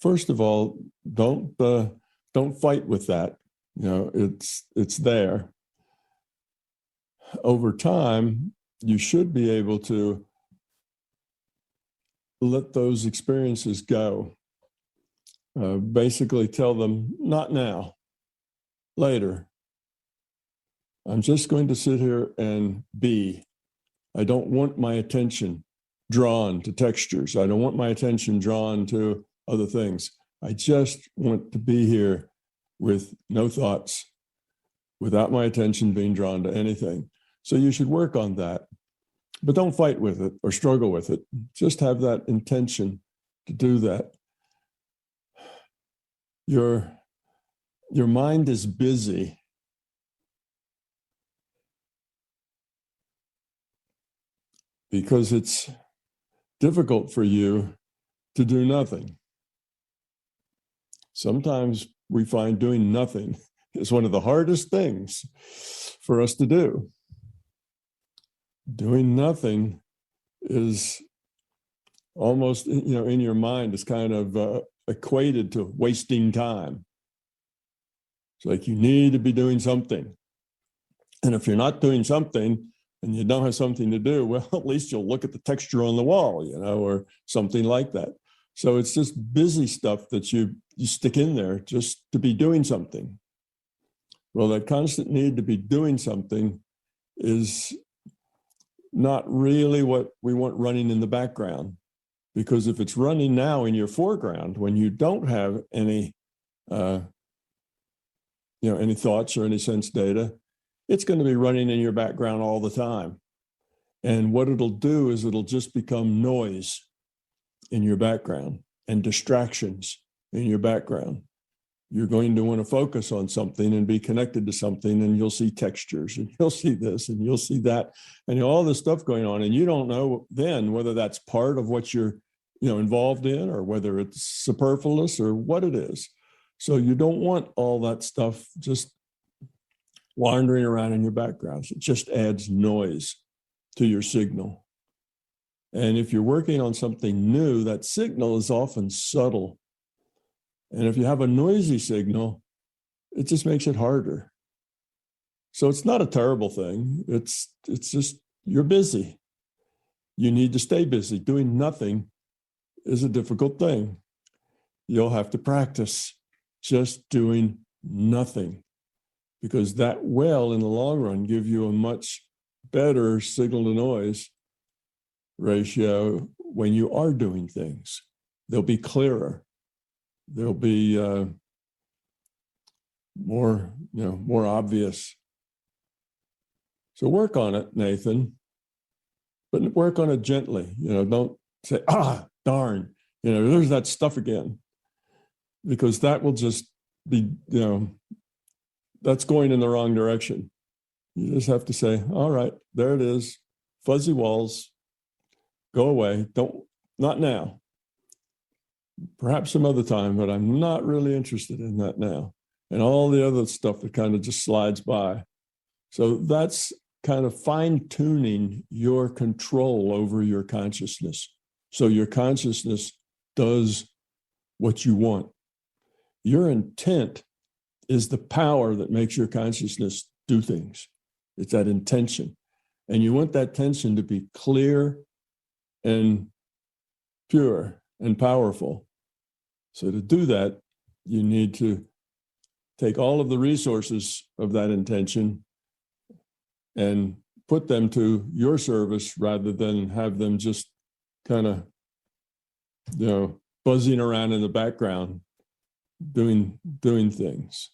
first of all, don't fight with that. It's there. Over time, you should be able to let those experiences go. Basically tell them, not now, later. I'm just going to sit here and be. I don't want my attention drawn to textures. I don't want my attention drawn to other things. I just want to be here with no thoughts, without my attention being drawn to anything. So you should work on that, but don't fight with it or struggle with it. Just have that intention to do that. Your mind is busy. Because it's difficult for you to do nothing. Sometimes we find doing nothing is one of the hardest things for us to do. Doing nothing is almost, in your mind, is kind of equated to wasting time. It's like you need to be doing something. And if you're not doing something, and you don't have something to do, well, at least you'll look at the texture on the wall, or something like that. So it's just busy stuff that you stick in there just to be doing something. Well, that constant need to be doing something is not really what we want running in the background. Because if it's running now in your foreground, when you don't have any thoughts or any sense data, it's going to be running in your background all the time. And what it'll do is it'll just become noise in your background and distractions in your background. You're going to want to focus on something and be connected to something, and you'll see textures, and you'll see this, and you'll see that, and all this stuff going on. And you don't know then whether that's part of what you're involved in, or whether it's superfluous or what it is. So you don't want all that stuff just wandering around in your background. It just adds noise to your signal. And if you're working on something new, that signal is often subtle. And if you have a noisy signal, it just makes it harder. So it's not a terrible thing. It's just, you're busy. You need to stay busy. Doing nothing is a difficult thing. You'll have to practice just doing nothing, because that will, in the long run, give you a much better signal to noise ratio when you are doing things. They'll be clearer. They'll be more obvious. So work on it, Nathan, but work on it gently. Don't say, darn, there's that stuff again, because that will just be, that's going in the wrong direction. You just have to say, all right, there it is. Fuzzy walls, go away. Not now. Perhaps some other time, but I'm not really interested in that now. And all the other stuff that kind of just slides by. So that's kind of fine-tuning your control over your consciousness. So your consciousness does what you want. Your intent is the power that makes your consciousness do things. It's that intention. And you want that intention to be clear and pure and powerful. So to do that, you need to take all of the resources of that intention and put them to your service, rather than have them just kind of, buzzing around in the background doing things.